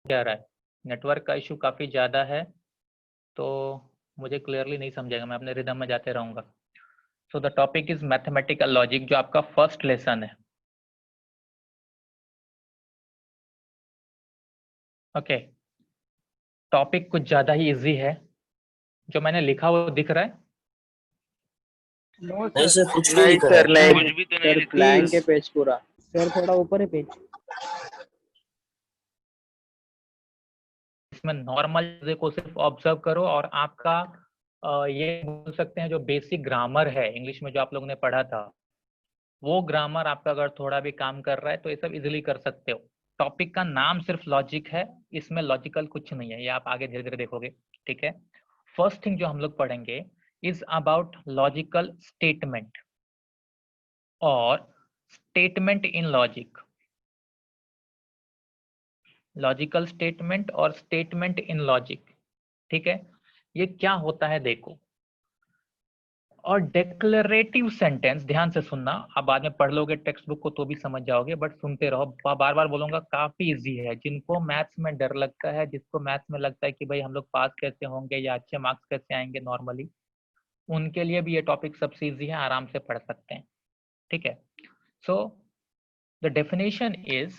जा रहा है, नेटवर्क का इशू काफ़ी ज़्यादा है, तो मुझे क्लियरली नहीं समझेगा, मैं अपने रिदम में जाते रहूँगा। So the topic is mathematical logic, जो आपका फर्स्ट लेसन है। ओके, टॉपिक कुछ ज़्यादा ही इजी है, जो मैंने लिखा वो दिख रहा है? नहीं सर, कुछ नहीं लिखा है। कुछ भी तो नहीं लिखा। ब्लैंक है पेज पूरा। सर थोड़ा ऊपर है पेज। इसमें नॉर्मल चीज़ों को सिर्फ ऑब्जर्व करो, और आपका ये बोल सकते हैं जो बेसिक ग्रामर है इंग्लिश में जो आप लोगों ने पढ़ा था, वो ग्रामर आपका अगर थोड़ा भी काम कर रहा है तो ये सब इजीली कर सकते हो। टॉपिक का नाम सिर्फ लॉजिक है, इसमें लॉजिकल कुछ नहीं है, ये आप आगे धीरे धीरे देखोगे। ठीक है, फर्स्ट थिंग जो हम लोग पढ़ेंगे इज अबाउट लॉजिकल स्टेटमेंट और statement in logic. Logical statement और स्टेटमेंट इन लॉजिक, ठीक है, ये क्या होता है देखो। और डिक्लेरेटिव सेंटेंस, ध्यान से सुनना, आप बाद में पढ़ लोगे टेक्स्ट बुक को तो भी समझ जाओगे, बट सुनते रहो, बार बार बोलूंगा, काफी इजी है। जिनको मैथ्स में डर लगता है, जिसको मैथ्स में लगता है कि भाई हम लोग पास कैसे होंगे या अच्छे मार्क्स कैसे आएंगे नॉर्मली, उनके लिए भी ये टॉपिक सबसे इजी है, आराम से पढ़ सकते हैं। ठीक है, so the definition is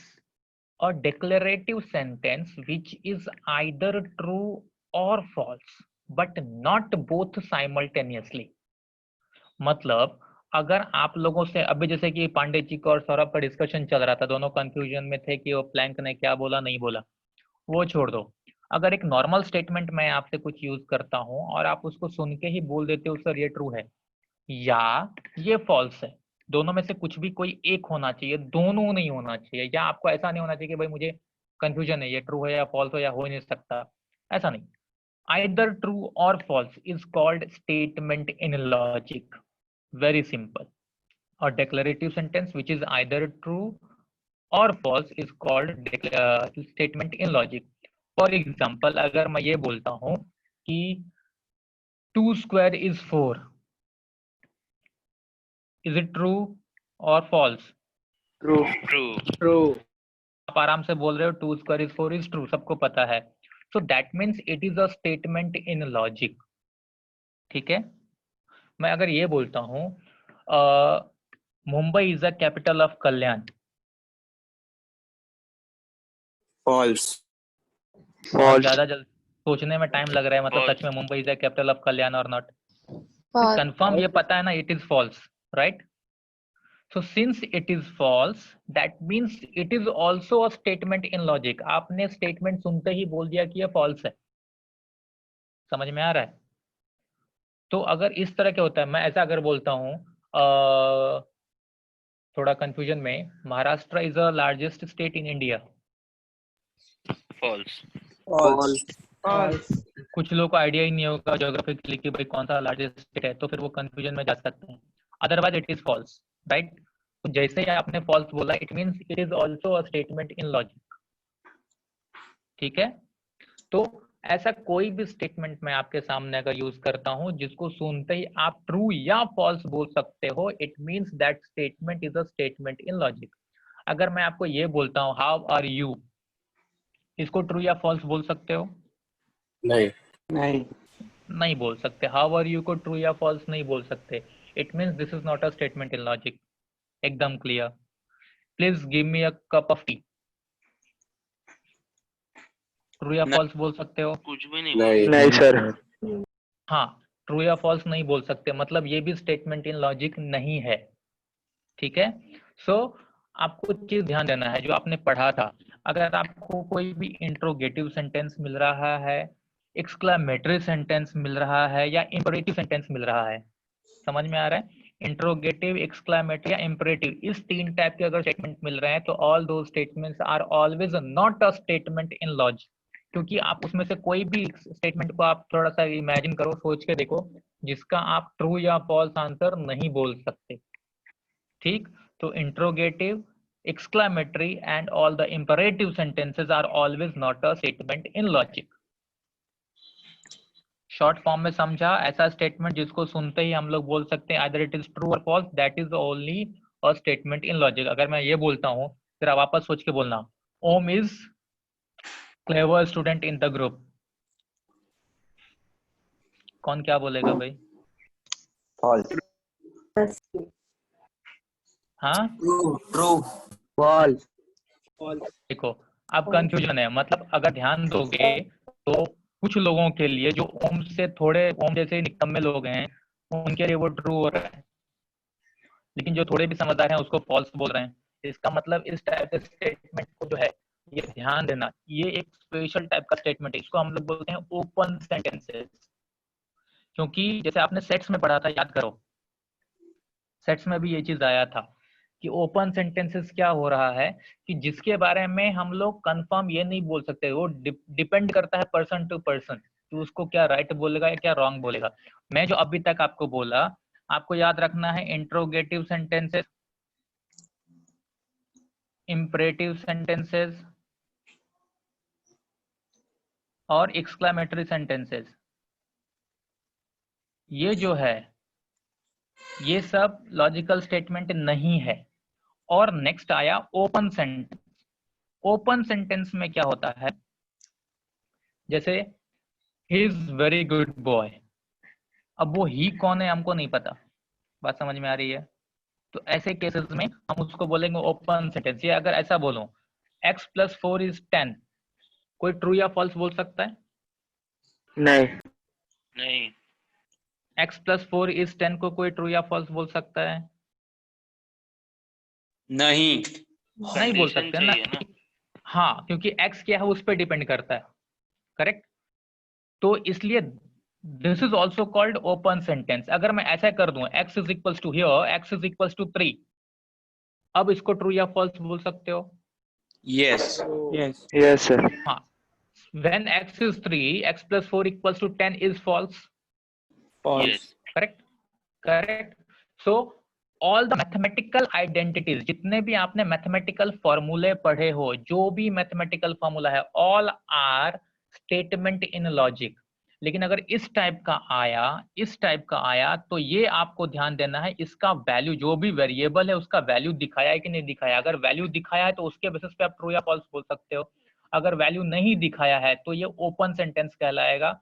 a declarative sentence which is either true or false but not both simultaneously। मतलब अगर आप लोगों से अभी, जैसे कि पांडे जी का और सौरभ का डिस्कशन चल रहा था, दोनों कंफ्यूजन में थे कि वो प्लैंक ने क्या बोला नहीं बोला, वो छोड़ दो। अगर एक नॉर्मल स्टेटमेंट मैं आपसे कुछ यूज करता हूं और आप उसको सुन के ही बोल देते हो सर ये ट्रू है या ये फॉल्स है, दोनों में से कुछ भी कोई एक होना चाहिए, दोनों नहीं होना चाहिए। या आपको ऐसा नहीं होना चाहिए कि भाई मुझे कंफ्यूजन है, ये ट्रू है या फॉल्स हो या हो ही नहीं सकता, ऐसा नहीं। either true or false is called statement in logic, very simple। or declarative sentence which is either true or false is called statement in logic। for example, अगर मैं ये बोलता हूं कि 2 square is 4, is it true or false? True. आप आराम से बोल रहे हो 2 square is 4 is true, सबको पता है। so that means it is a statement in logic। ठीक है, मैं अगर ये बोलता हूँ Mumbai is the capital of Kalyan, false. ज्यादा जल्द सोचने में टाइम लग रहा है, मतलब सच में Mumbai is the capital of Kalyan और नॉट? कंफर्म ये पता है ना, it is false, right? So since it is false, that means it is also a statement in logic. आपने स्टेटमेंट सुनते ही बोल दिया कि ये फॉल्स है, समझ में आ रहा है? तो अगर इस तरह क्या होता है, मैं ऐसा अगर बोलता हूँ थोड़ा कंफ्यूजन में, Maharashtra is the largest state in India, false. कुछ लोगों को आइडिया ही नहीं होगा ज्योग्राफिकली कि भाई कौन सा लार्जेस्ट स्टेट है, तो फिर वो कंफ्यूजन में जा सकते हैं। Otherwise it is false, right? तो जैसे ही आपने फॉल्स बोला, it means it is also a statement in logic. ठीक है, तो ऐसा कोई भी स्टेटमेंट मैं आपके सामने अगर यूज करता हूं जिसको सुनते ही आप ट्रू या फॉल्स बोल सकते हो, it means that statement is a statement in logic. अगर मैं आपको ये बोलता हूं हाउ आर यू, इसको ट्रू या फॉल्स बोल सकते हो? नहीं बोल सकते। हाउ आर यू को ट्रू या फॉल्स नहीं बोल सकते, it means this is not a statement in logic. एकदम clear? Please give me a cup of tea, true या फॉल्स बोल सकते हो? कुछ भी नहीं सर। हाँ, ट्रू या फॉल्स नहीं बोल सकते, मतलब ये भी स्टेटमेंट इन लॉजिक नहीं है। ठीक है, सो आपको चीज ध्यान देना है जो आपने पढ़ा था। अगर आपको कोई भी इंट्रोगेटिव सेंटेंस मिल रहा है, एक्सक्लेमेटरी सेंटेंस मिल रहा है या इंपरेटिव सेंटेंस मिल रहा है, समझ में आ रहा है? इंट्रोगेटिव, एक्सक्लेमेटरी या इंपरेटिव, इस तीन टाइप के अगर स्टेटमेंट मिल रहे हैं तो ऑल दो statements are always not a statement in logic. क्योंकि आप उसमें से कोई भी स्टेटमेंट को आप थोड़ा सा इमेजिन करो, सोच के देखो, जिसका आप ट्रू या फॉल्स आंसर नहीं बोल सकते। ठीक, तो interrogative, exclamatory and all the imperative sentences are always not a statement in logic। Short form में समझा? ऐसा स्टेटमेंट जिसको सुनते ही हम लोग बोल सकते हैं either it is true or false, that is only a statement in logic। अगर मैं ये बोलता हूँ, फिर आप वापस सोच के बोलना ओम is clever student in the group. कौन क्या बोलेगा भाई? false, हाँ true, false, देखो अब कंफ्यूजन है, मतलब अगर ध्यान दोगे तो कुछ लोगों के लिए जो ओम से थोड़े ओम जैसे निकम्मे लोग हैं उनके लिए वो ट्रू हो रहा है, लेकिन जो थोड़े भी समझदार हैं उसको फॉल्स बोल रहे हैं। इसका मतलब इस टाइप के स्टेटमेंट को जो है ये ध्यान देना, ये एक स्पेशल टाइप का स्टेटमेंट है, इसको हम लोग बोलते हैं ओपन सेंटेंसेस। क्योंकि जैसे आपने सेट्स में पढ़ा था, याद करो सेट्स में भी ये चीज आया था कि ओपन सेंटेंसेस क्या हो रहा है कि जिसके बारे में हम लोग कंफर्म ये नहीं बोल सकते, वो डिपेंड करता है पर्सन टू पर्सन कि उसको क्या राइट बोलेगा या क्या रॉन्ग बोलेगा। मैं जो अभी तक आपको बोला, आपको याद रखना है इंट्रोगेटिव सेंटेंसेस, इंपरेटिव सेंटेंसेस और एक्सक्लेमेटरी सेंटेंसेस। ये जो है ये सब लॉजिकल स्टेटमेंट नहीं है। और नेक्स्ट आया ओपन सेंटेंस। ओपन सेंटेंस में क्या होता है, जैसे he is very good boy. अब वो ही कौन है हमको नहीं पता, बात समझ में आ रही है? तो ऐसे केसेस में हम उसको बोलेंगे ओपन सेंटेंस। या अगर ऐसा बोलो x+4 इज 10, कोई ट्रू या फॉल्स बोल सकता है? नहीं, नहीं, x+4 इज 10 को कोई ट्रू या फॉल्स बोल सकता है? नहीं, नहीं बोल सकते ना। हाँ, क्योंकि x क्या है उस पर डिपेंड करता है, करेक्ट? तो इसलिए this is also called open sentence. अगर मैं ऐसा कर दूं x is equal to here x is equal to 3, अब इसको ट्रू या फॉल्स बोल सकते हो? yes, yes, yes, sir. हाँ, when x is 3 x+4 equals to 10 is false, false, correct? Correct. So all the mathematical identities, जितने भी आपने मैथमेटिकल फॉर्मूले पढ़े हो, जो भी मैथमेटिकल फॉर्मूला है, all are statement in logic। लेकिन अगर इस टाइप का आया तो ये आपको ध्यान देना है, इसका वैल्यू जो भी वेरिएबल है उसका वैल्यू दिखाया है कि नहीं दिखाया। अगर वैल्यू दिखाया है तो उसके बेसिस पे आप ट्रू या फॉल्स बोल सकते हो। अगर वैल्यू नहीं दिखाया है तो ये ओपन सेंटेंस कहलाएगा,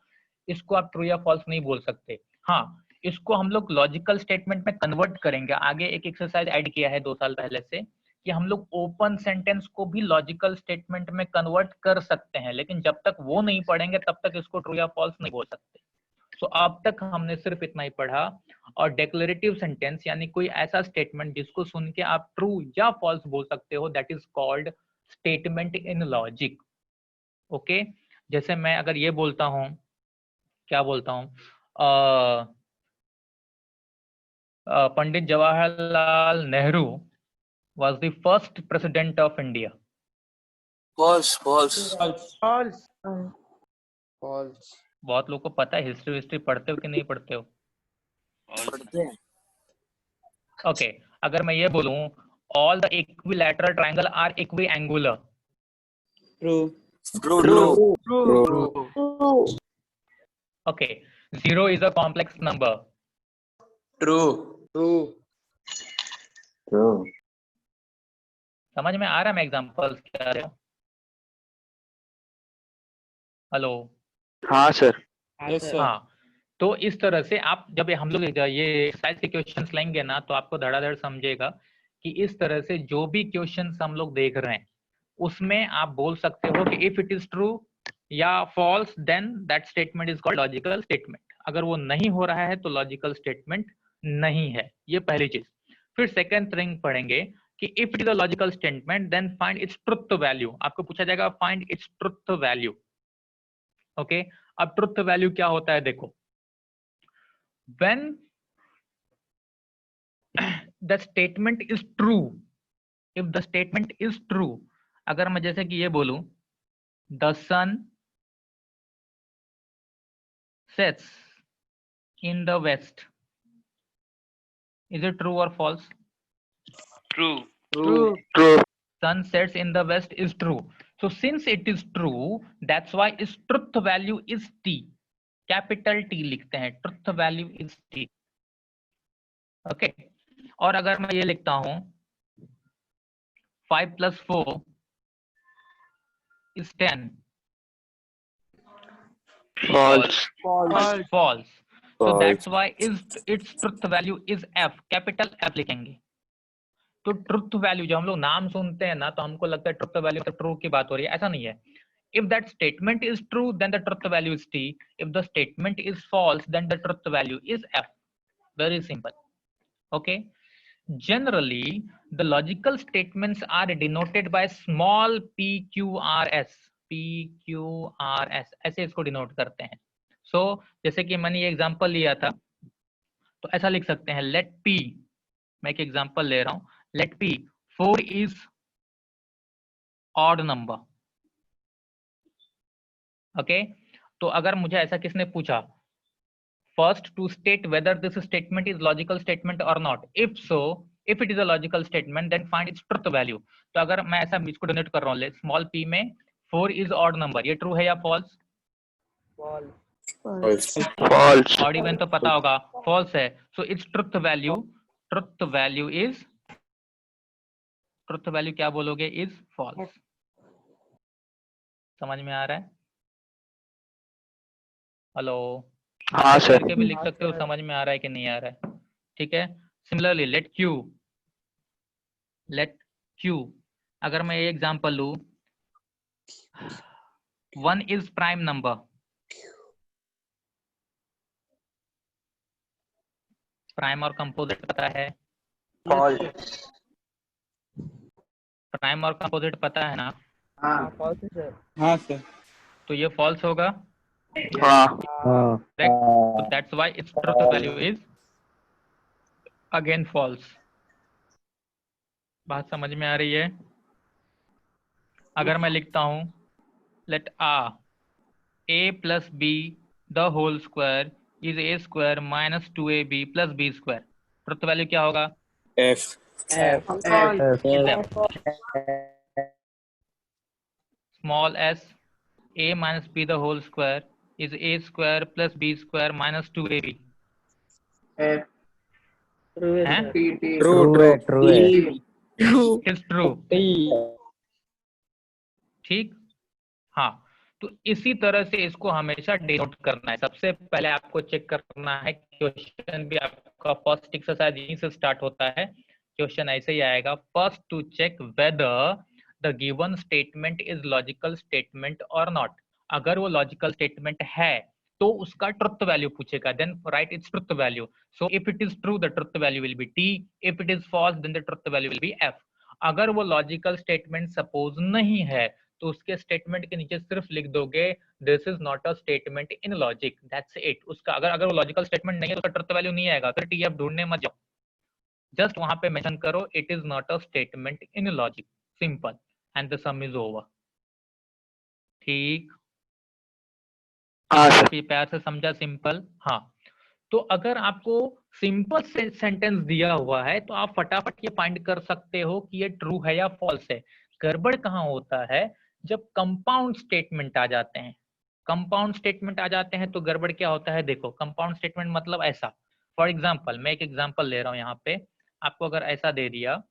इसको आप ट्रू या फॉल्स नहीं बोल सकते। हाँ, इसको हम लोग लॉजिकल स्टेटमेंट में कन्वर्ट करेंगे। आगे एक एक्सरसाइज ऐड किया है 2 साल पहले से कि हम लोग ओपन सेंटेंस को भी लॉजिकल स्टेटमेंट में कन्वर्ट कर सकते हैं, लेकिन जब तक वो नहीं पढ़ेंगे तब तक इसको ट्रू या फॉल्स नहीं बोल सकते। सो अब तक हमने सिर्फ इतना ही पढ़ा। और डेक्लेरेटिव सेंटेंस यानी कोई ऐसा स्टेटमेंट जिसको सुन के आप ट्रू या फॉल्स बोल सकते हो, that is called statement in logic. Okay, जैसे मैं अगर ये बोलता हूं, क्या बोलता हूं, Pandit Jawaharlal Nehru was the first president of India. false, false, False, false. बहुत लोग को पता है, हिस्ट्री पढ़ते हो कि नहीं पढ़ते हो? पढ़ते हैं, ओके, अगर मैं ये बोलूं all the equilateral triangle are equiangular, True, true, true, true, okay, 0 is a complex number, true, true, true, समझ में आ रहा है मैं एग्जांपल्स क्या रहा हूं? हेलो? हाँ सर, Yes, sir. हाँ, तो इस तरह से आप जब हम लोग ये एक्सरसाइज के क्वेश्चंस लेंगे ना तो आपको धड़ाधड़ समझेगा कि इस तरह से जो भी क्वेश्चंस हम लोग देख रहे हैं उसमें आप बोल सकते हो कि इफ इट इज ट्रू या false then that statement is called logical statement. अगर वो नहीं हो रहा है तो लॉजिकल स्टेटमेंट नहीं है। ये पहली चीज। फिर सेकंड थिंग पढ़ेंगे कि if it is a logical statement then find its truth value. आपको पूछा जाएगा find its truth value. Okay, अब ट्रुथ वैल्यू क्या होता है देखो, when the statement is true, if the statement is true, अगर मैं जैसे कि ये बोलूं the sun sets in the west, is it true or false? true, true, true, Sun sets in the west is true. So since it is true, that's why its truth value is t, capital T लिखते हैं, truth value is T। Okay, और अगर मैं ये लिखता हूं 5 + 4 is 10, false, false. So False. that's why is its truth value is f, capital f लिखेंगे। तो ट्रुथ वैल्यू जब हम लोग नाम सुनते हैं ना तो हमको लगता है ट्रुथ वैल्यू तो ट्रू की बात हो रही है, ऐसा नहीं है। If that statement is true, then the truth value is t. If the statement is false, then the truth value is f. Very simple. Okay. Generally, the logical statements are denoted by small pqrs. pqrs ऐसे इसको denote करते हैं। So, जैसे कि मैंने ये example लिया था तो ऐसा लिख सकते हैं let p, मैं एक एग्जांपल ले रहा हूं, let p 4 is odd number. Okay तो अगर मुझे ऐसा किसने पूछा, first to state whether this statement is logical statement और not, if so if it is a logical statement then find its truth value. तो अगर मैं ऐसा इसको डिनोट कर रहा हूँ स्मॉल p में 4 इज ऑड नंबर, ये ट्रू है या false? False. false, odd even तो पता होगा, फॉल्स है। So its truth value is, truth value क्या बोलोगे, इज फॉल्स। समझ में आ रहा है? हेलो, हाँ सर, करके भी लिख सकते हो समझ में आ रहा है कि नहीं आ रहा है, ठीक है। सिमिलरली लेट q, अगर मैं ये एग्जांपल लूं 1 इज प्राइम नंबर, प्राइम और कंपोजिट पता है, False. प्राइम और कंपोजिट पता है ना, हाँ सर, तो ये फॉल्स होगा, हाँ, करेक्ट। तो that's why its truth value is again false. बात समझ में आ रही है? अगर मैं लिखता हूं let a plus b the whole square is a square minus 2ab plus b square, truth value क्या होगा? F. Is f। Small s a minus b the whole square is a square plus b square minus 2ab है, True. Is true, ठीक। हाँ, तो इसी तरह से इसको हमेशा डिनोट करना है। सबसे पहले आपको चेक करना है, क्वेश्चन भी आपका फर्स्ट एक्सरसाइज यहीं से स्टार्ट होता है। क्वेश्चन ऐसे ही आएगा, first to check whether the given statement is logical statement और नॉट। अगर वो लॉजिकल स्टेटमेंट है तो उसका ट्रुथ वैल्यू पूछेगा, then write its truth value. So if it is true the truth value will be t, if it is false then the truth value will be f। अगर वो logical statement suppose नहीं है तो उसके statement के नीचे सिर्फ लिख दोगे this is not a statement in logic, that's it. उसका अगर वो लॉजिकल स्टेटमेंट नहीं है तो उसका ट्रुथ वैल्यू नहीं आएगा, फिर टीएफ ढूंढने मत जाओ, जस्ट वहां पे मेंशन करो it is not a statement in logic, simple, and the some is over. ठीक, हाँ सर, काफी प्यार से समझा, सिंपल। हाँ, तो अगर आपको सिंपल सेंटेंस दिया हुआ है तो आप फटाफट ये फाइंड कर सकते हो कि ये ट्रू है या फॉल्स है। गड़बड़ कहाँ होता है, जब कंपाउंड स्टेटमेंट आ जाते हैं। कंपाउंड स्टेटमेंट आ जाते हैं तो गड़बड़ क्या होता है, देखो कंपाउंड स्टेटमेंट मतलब ऐसा, फॉर एग्जाम्पल मैं एक एग्जाम्पल ले रहा हूं यहाँ पे, आपको अगर ऐसा दे दिया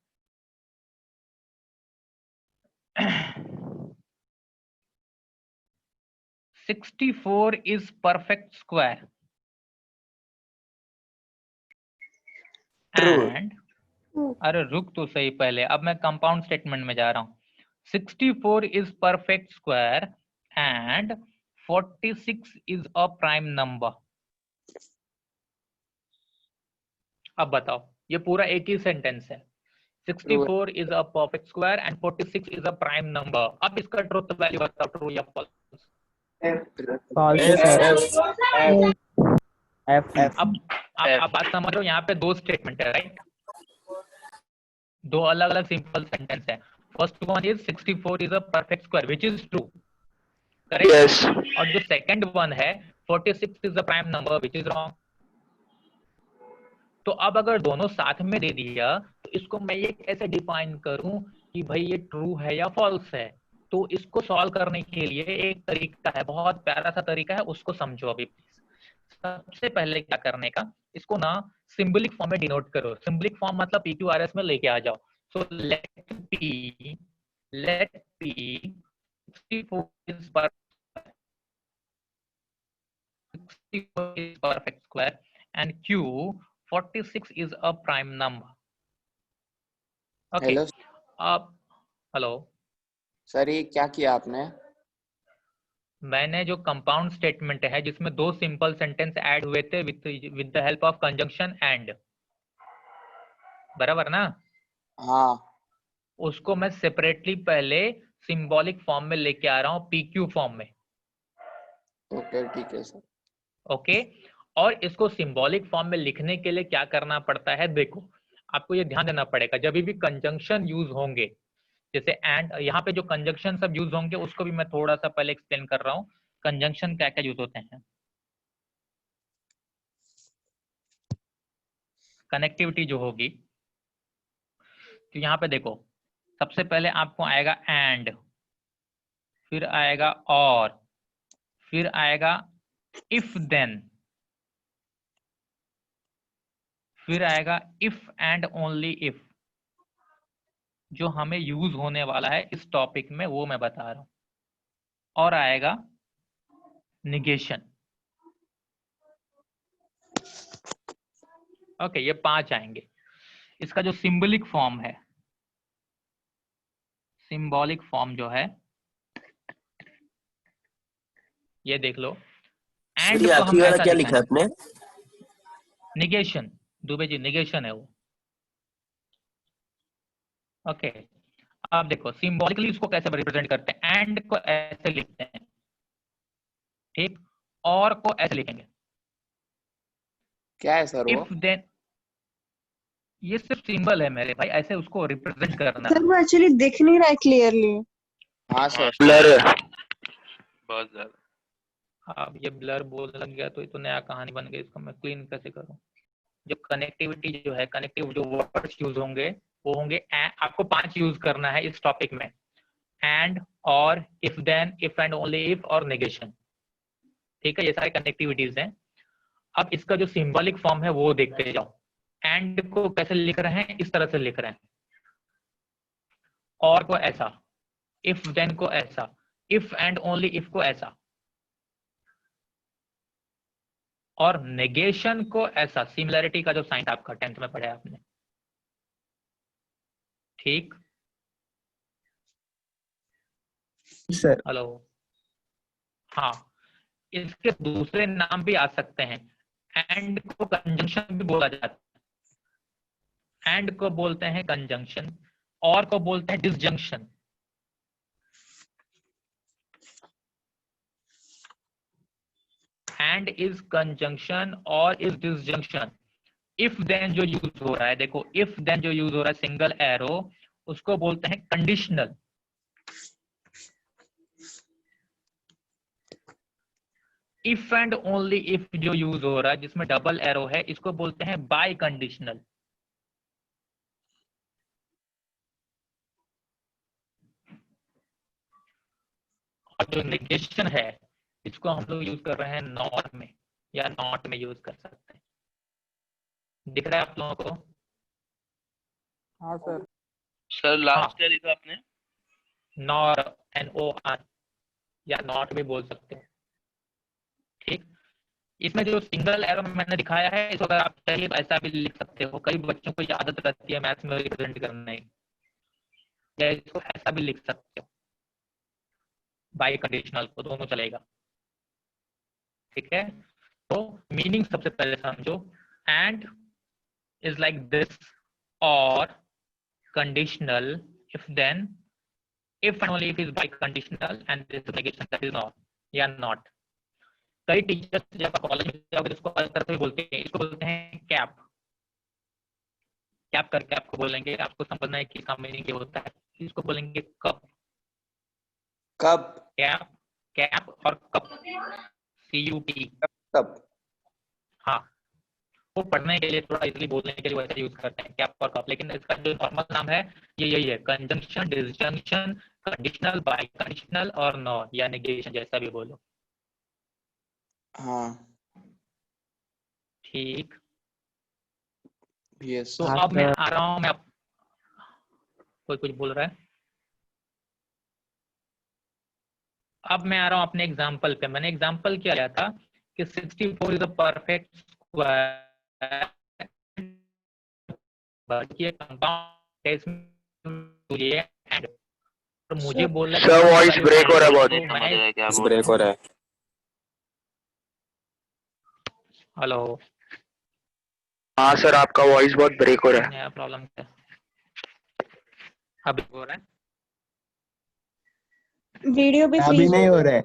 64 is perfect square True. and अरे रुक तो सही पहले, अब मैं कंपाउंड स्टेटमेंट में जा रहा हूँ। 64 is perfect square and 46 is a prime number। अब बताओ, ये पूरा एक ही सेंटेंस है, 64 is a perfect square and 46 is a prime number। अब इसका ट्रुथ वैल्यू बताओ, ट्रू या फॉल्स? अब बात समझ रहे हो, यहाँ पे दो स्टेटमेंट है, राइट? दो अलग अलग सिंपल सेंटेंस है। First one is 64 is a perfect square which is true, correct? Yes, और जो सेकंड वन है 46 is a prime number which is wrong. तो अब अगर दोनों साथ में दे दिया तो इसको मैं ये कैसे डिफाइन करूं कि भाई ये ट्रू है या फॉल्स है? तो इसको सॉल्व करने के लिए एक तरीका है, बहुत प्यारा सा तरीका है, उसको समझो अभी प्लीज। सबसे पहले क्या करने का, इसको ना सिंबलिक फॉर्म में डिनोट करो। सिंबलिक फॉर्म मतलब PQRS में लेके आ जाओ। So let P 64 is per, 64 is perfect square and Q 46 is a prime number. Okay. Hello अब हेलो, सर, ये क्या किया आपने? मैंने जो कंपाउंड स्टेटमेंट है जिसमें दो सिंपल सेंटेंस ऐड हुए थे with the help of conjunction and, बराबर ना, हाँ उसको मैं सेपरेटली पहले सिंबॉलिक फॉर्म में लेके आ रहा हूँ, PQ फॉर्म में। ओके, ठीक है सर। ओके, और इसको सिंबॉलिक फॉर्म में लिखने के लिए क्या करना पड़ता है, देखो आपको ये ध्यान देना पड़ेगा, जब भी कंजंक्शन यूज होंगे, जैसे एंड, यहाँ पे जो कंजंक्शन सब यूज होंगे उसको भी मैं थोड़ा सा पहले एक्सप्लेन कर रहा हूँ, कंजंक्शन क्या क्या यूज होते हैं। कनेक्टिविटी जो होगी, तो यहाँ पे देखो, सबसे पहले आपको आएगा एंड, फिर आएगा और, फिर आएगा इफ देन, फिर आएगा इफ एंड ओनली इफ, जो हमें यूज होने वाला है इस टॉपिक में वो मैं बता रहा हूं, और आएगा निगेशन। ओके, ये 5 आएंगे। इसका जो सिंबलिक फॉर्म है, सिंबॉलिक फॉर्म जो है, ये देख लो, एंड को हम ऐसा क्या लिखा है आपने? निगेशन, दुबे जी निगेशन है वो। ओके, अब देखो सिंबॉलिकली इसको कैसे रिप्रेजेंट करते हैं, एंड को ऐसे लिखते हैं, ठीक, और को ऐसे लिखेंगे, क्या है सर वो? इफ देन, ये सिर्फ सिंबल है मेरे भाई, ऐसे उसको रिप्रेजेंट करना। सर वो एक्चुअली दिख नहीं रहा है क्लियरली। हाँ सर। ब्लर है बहुत ज्यादा। अब ये ब्लर बोलने लग गया तो नया कहानी बन गई, इसको मैं क्लीन कैसे करूं। जो कनेक्टिविटी जो है, कनेक्टिव जो वर्ड्स यूज होंगे वो होंगे, आपको 5 यूज करना है इस टॉपिक में, and, or, if then, if and only if, और नेगेशन। ठीक है, ये सारे कनेक्टिविटीज हैं। अब इसका जो सिंबॉलिक फॉर्म है वो देखते जाओ। एंड को कैसे लिख रहे हैं, इस तरह से लिख रहे हैं, और को ऐसा, इफ देन को ऐसा, इफ एंड ओनली इफ को ऐसा, और नेगेशन को ऐसा। सिमिलैरिटी का जो साइन आपका 10th में पढ़ा आपने, ठीक। सर हेलो, हाँ, इसके दूसरे नाम भी आ सकते हैं। एंड को कंजंक्शन भी बोला जाता है, एंड को बोलते हैं कंजंक्शन, और को बोलते हैं डिसजंक्शन। एंड इज कंजंक्शन और इज डिसजंक्शन। इफ देन जो यूज हो रहा है, देखो इफ देन जो यूज हो रहा है सिंगल एरो, उसको बोलते हैं conditional. If and only if जो यूज हो रहा है जिसमें डबल एरो है, इसको बोलते हैं बाय कंडीशनल। और जो नेगेशन है, इसको हम लोग यूज कर रहे हैं नॉट में, या नॉट में यूज कर सकते हैं। दिख रहा है आप लोगों को? हाँ सर। सर लास्ट क्या लिखा आपने? नॉर, NOR, या नॉट भी बोल सकते हो, ठीक। इसमें जो सिंगल एरो मैंने दिखाया है, इसको अगर आप चाहिए तो ऐसा भी लिख सकते हो। कई बच्चों को ये आदत रहती है मैथ्स में रिप्रेजेंट करने की, या इसको ऐसा भी लिख सकते हो, बाई कंडीशनल को, दोनों चलेगा, ठीक है। तो मीनिंग सबसे पहले समझो, एंड इज लाइक दिस, और conditional, if then, if and only if is biconditional, and this negation, that is not या नॉट। कई टीचर्स जब आप कॉलेज में जाओगे इसको अलग तरह से बोलते हैं, इसको बोलते हैं कैप। कैप करके आपको बोलेंगे, आपको समझना है कि इसका मीनिंग क्या होता है। इसको बोलेंगे कप। कब? कैप, कैप और कप, CUP। कब? हाँ, वो पढ़ने के लिए थोड़ा इजीली बोलने के लिए वैसे यूज करते हैं कैप और कप, लेकिन इसका जो नॉर्मल नाम है ये यही है, conjunction, disjunction, conditional, bye conditional, और नॉट या नेगेशन, जैसा भी बोलो, हाँ ठीक। यस। तो अब मैं आ रहा हूँ, कोई कुछ बोल रहा है? अब मैं आ रहा हूँ अपने एग्जाम्पल पे। मैंने एग्जाम्पल क्या लिया था कि 64 इज अ परफेक्ट स्क्वायर ये कंपाउंड तो मुझे बोलना सर वॉइस ब्रेक हो रहा है बहुत। नहीं समझ रहा है क्या बोल ब्रेक हो रहा है। हेलो हाँ सर आपका वॉइस बहुत ब्रेक हो रहा है। नया प्रॉब्लम क्या अभी हो रहा है वीडियो भी अभी फ्रीज नहीं हो हो गया। रहा है।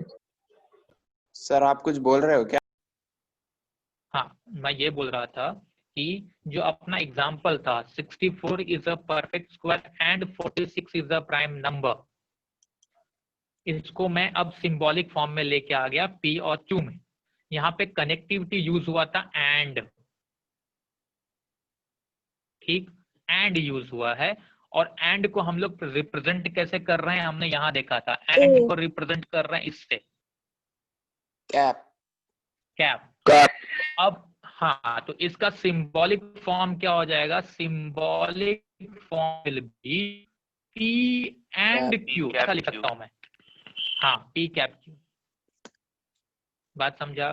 सर आप कुछ बोल रहे हो क्या? हाँ मैं ये बोल रहा था कि जो अपना एग्जाम्पल था 64 is a perfect square and 46 is a prime number, इसको मैं अब सिंबॉलिक फॉर्म में लेके आ गया P और Q में। यहाँ पे कनेक्टिविटी यूज हुआ था एंड, ठीक, एंड यूज हुआ है और एंड को हम लोग रिप्रेजेंट कैसे कर रहे हैं हमने यहाँ देखा था, एंड को रिप्रेजेंट कर रहे हैं इससे कैप। कैप। कैप। अब हाँ तो इसका सिंबॉलिक फॉर्म क्या हो जाएगा, symbolic form will be P and Q, ऐसा लिख सकता हूं मैं। हाँ P कैप Q, बात समझा?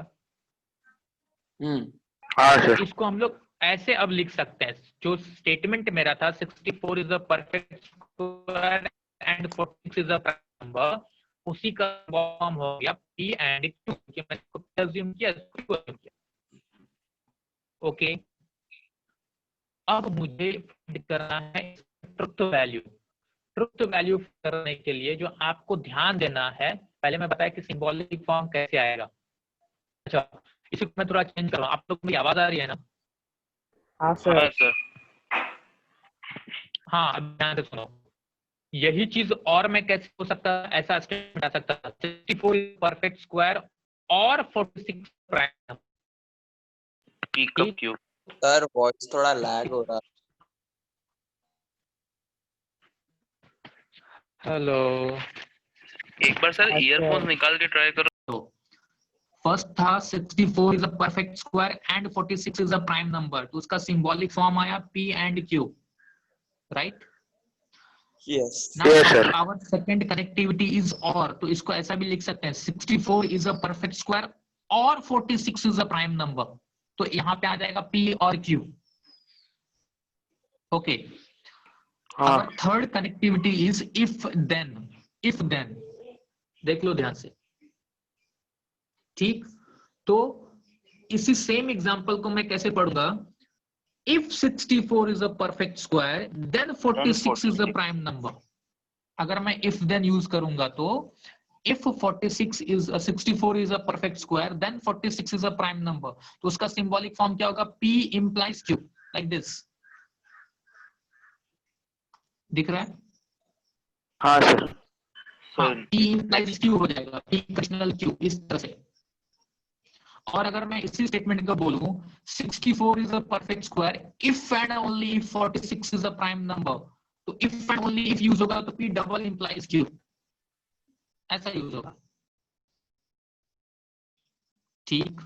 हाँ तो सर। इसको हम लोग ऐसे अब लिख सकते हैं, जो स्टेटमेंट मेरा था 64 is a perfect square and 46 is a prime number, उसी का फॉर्म हो गया P एंड Q, कि मैंने इसको assume किया, इसको assume किया। ओके अब मुझे find करना है ट्रुथ वैल्यू। ट्रुथ वैल्यू करने के लिए जो आपको ध्यान देना है, पहले मैं बताया कि सिंबॉलिक फॉर्म कैसे आएगा। अच्छा इसी को मैं थोड़ा चेंज कर रहा हूँ, आप लोग को मेरी आवाज आ रही है ना? हाँ सर। हाँ अब ध्यान से सुनो, यही चीज और मैं कैसे हो सकता, ऐसा स्टेटमेंट आ सकता था 64 परफेक्ट स्क्वायर और 46 प्राइम। P कब Q? सर वॉइस थोड़ा लैग हो रहा है। हेलो एक बार सर ईयरफोन्स निकाल के ट्राई करो। तो फर्स्ट था 64 is a perfect square and 46 is a prime number, तो उसका सिंबॉलिक फॉर्म आया P and Q, right? Yes Yes, sir. Our second connectivity is or, तो इसको ऐसा भी लिख सकते हैं 64 इज अ परफेक्ट स्क्वायर और 46 इज अ प्राइम नंबर, तो यहाँ पे आ जाएगा P और Q। ओके हाँ third connectivity is if then, if then देख लो ध्यान से, ठीक? तो इसी सेम एग्जांपल को मैं कैसे पढ़ूंगा, if 64 is a perfect square then 46 is a prime number. अगर मैं इफ देन यूज करूंगा तो if 46 is 64 is a perfect square then 46 is a prime number, तो उसका symbolic form क्या होगा, P implies Q, like this। दिख रहा है? हाँ सर। हाँ P implies Q हो जाएगा, P conditional Q, इस तरह से। और अगर मैं इसी स्टेटमेंट का बोलूं 64 is a perfect square if and only if 46 is a prime number, तो if and only if use होगा तो P double implies Q, ऐसा यूज होगा, ठीक?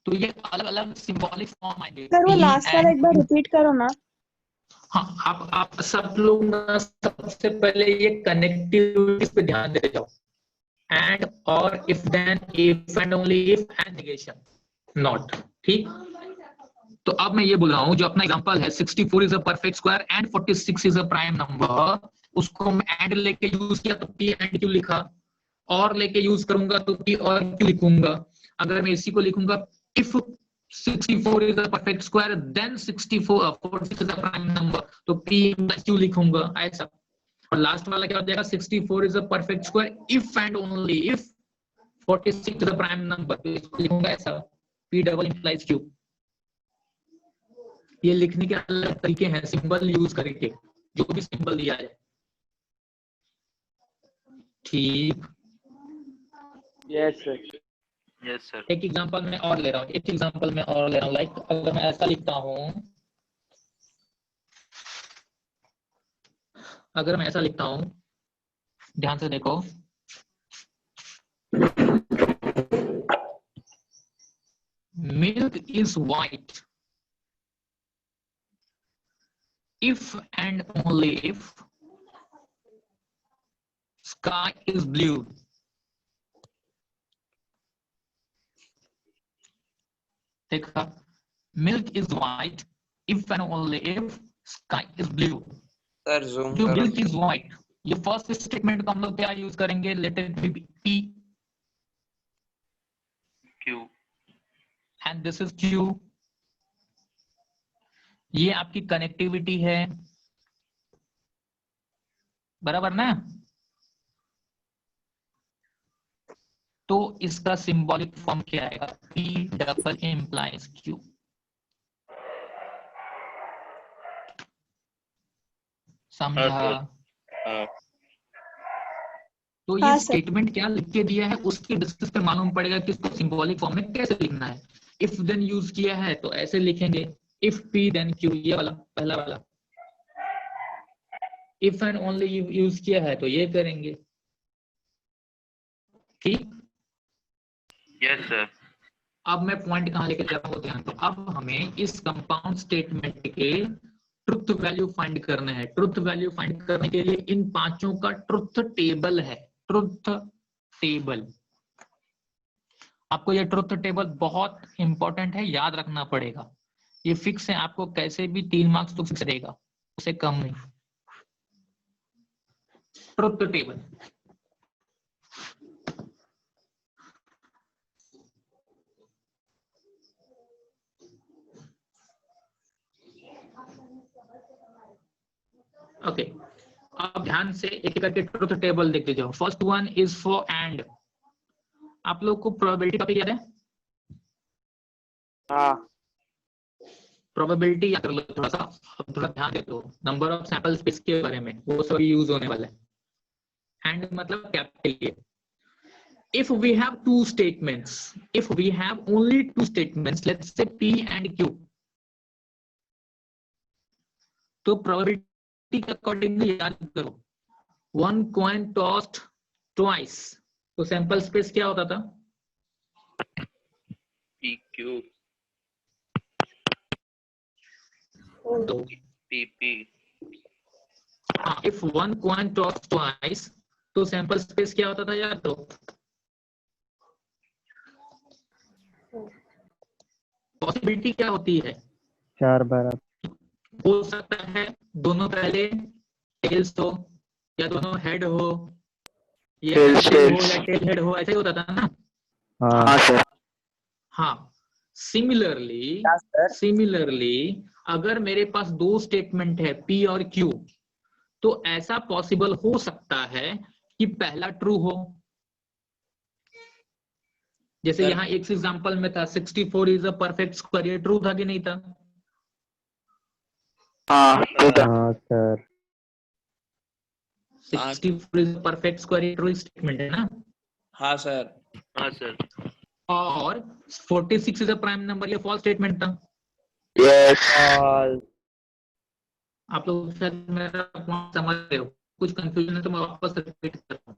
तो ये अलग अलग सिंबॉलिक फॉर्म आएंगे। सर वो लास्ट वाला एक बार रिपीट करो ना। हाँ आप सब लोग ना सबसे पहले ये कनेक्टिविटी पे ध्यान दे जाओ, and or if then if and only if and negation not, ठीक? तो अब मैं ये बोल रहा हूँ जो अपना एग्जांपल है 64 is a perfect square and 46 is a prime number, उसको मैं एंड लेके यूज किया तो P एंड Q लिखा, और लेके यूज करूंगा तो P और Q लिखूंगा। अगर मैं इसी को लिखूंगा if 64 is a perfect square then 46 is a prime number, तो P plus Q लिखूंगा ऐसा। और लास्ट वाला क्या हो जाएगा, 64 is a perfect square if and only if 46 is a prime number, तो इसको लिखूंगा ऐसा, P double implies Q। ये लिखने के अलग तरीके हैं सिंबल यूज करके, जो भी सिंबल दिया है, ठीक? Yes sir. एक एग्जांपल मैं और ले रहा हूँ, लाइक अगर मैं ऐसा लिखता हूँ, ध्यान से देखो, milk is white if and only if sky is blue, देखा, milk is white if and only if sky is blue. Sir zoom जो करो। मिल्क इज व्हाइट, ये फर्स्ट स्टेटमेंट को हम लोग क्या यूज करेंगे, let it be P Q. And this is Q. ये आपकी कनेक्टिविटी है, बराबर ना। तो इसका सिंबॉलिक फॉर्म क्या आएगा, P डबल इम्प्लाइज Q। समझा? हाँ। तो हाँ ये सर। स्टेटमेंट क्या लिख के दिया है उसके बेसिस पे मालूम पड़ेगा कि इसको सिंबॉलिक फॉर्म में कैसे लिखना है। इफ देन यूज किया है तो ऐसे लिखेंगे, इफ P देन Q, ये वाला पहला वाला। इफ एंड ओनली यूज किया है तो ये करेंगे, ठीक। Yes sir. अब मैं पॉइंट कहां लेके जा रहा हूं, ध्यान दो। अब हमें इस कंपाउंड स्टेटमेंट के ट्रुथ वैल्यू फाइंड करना है। ट्रुथ वैल्यू फाइंड करने के लिए इन पांचों का ट्रुथ टेबल है, ट्रुथ टेबल। आपको ये ट्रुथ टेबल बहुत इंपॉर्टेंट है, याद रखना पड़ेगा। ये फिक्स है, आपको कैसे भी 3 मार्क्स तो फिक्स रहेगा, उससे कम नहीं। Truth table, okay. अब ध्यान से एक एक करके ट्रुथ टेबल देखते जाओ। First one is for and. आप लोग को प्रोबेबिलिटी टॉपिक याद है? हाँ प्रोबेबिलिटी याद कर लो थोड़ा सा, अब थोड़ा ध्यान दे दो नंबर ऑफ सैंपल स्पेस के बारे में, वो सब यूज होने वाला है। एंड मतलब क्या के लिए, if we have two statements, if we have only two statements, let's say P and Q, तो प्रोबेबिलिटी के अकॉर्डिंग याद करो, वन कॉइन टॉस्ड ट्वाइस, तो सैंपल स्पेस क्या होता था, पी क्यू तो पी पी। हाँ, if one coin tossed twice, तो सैंपल स्पेस क्या होता था यार, तो पॉसिबिलिटी क्या होती है, 4 बार हो सकता है दोनों पहले टेल्स हो या दोनों हेड हो या Tails, हेड टेल हो tails. या टेल हेड हो, ऐसा ही होता था ना। हाँ हाँ सर। हाँ, सिमिलरली क्या सर? सिमिलरली अगर मेरे पास दो स्टेटमेंट है P और Q, तो ऐसा पॉसिबल हो सकता है कि पहला ट्रू हो। जैसे सर। यहाँ एक एग्जांपल में था 64 इज अ परफेक्ट स्क्वायर, ये ट्रू था कि नहीं था? हाँ बेटा। हाँ sir 64 is a perfect square, true statement है ना। हाँ सर। हाँ सर। और 46 इज अ प्राइम नंबर, ये फॉल्स स्टेटमेंट था। यस। आप लोग शायद मेरा पॉइंट समझ रहे हो, कुछ कंफ्यूजन है तो मैं वापस रिपीट करता हूँ।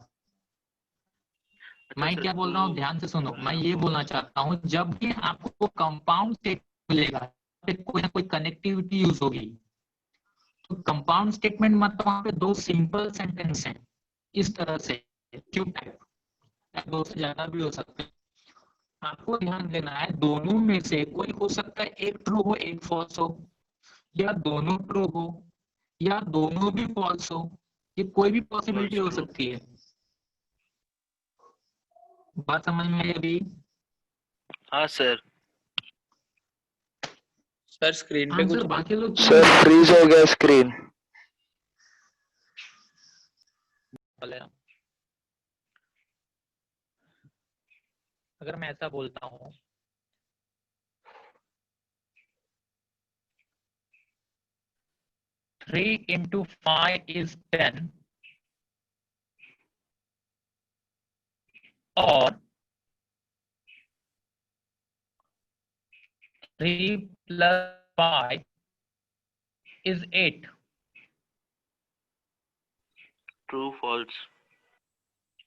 मैं सर, क्या बोल रहा हूँ, ध्यान से सुनो। मैं ये बोलना चाहता हूँ, जब भी आपको कंपाउंड स्टेटमेंट मिलेगा, फिर कोई ना कोई कनेक्टिविटी यूज होगी। तो कंपाउंड स्टेटमेंट मतलब वहां पे दो सिंपल सेंटेंस हैं, इस तरह से क्यू टाइप, दो से ज्यादा भी हो सकते हैं। आपको ध्यान देना है, दोनों में से कोई हो सकता है एक ट्रू हो एक फॉल्स हो, या दोनों ट्रू हो या दोनों भी फॉल्स हो, ये कोई भी पॉसिबिलिटी हो False, सकती है। बात समझ में आई अभी? हाँ सर। सर स्क्रीन पे आंसर कुछ बाकी लोग क्यों सर नहीं फ्रीज हो गया स्क्रीन। बोले? अगर मैं ऐसा बोलता हूँ, थ्री इंटू 5 इज 10, और 3 प्लस 5 इज 8, ट्रू फॉल्स।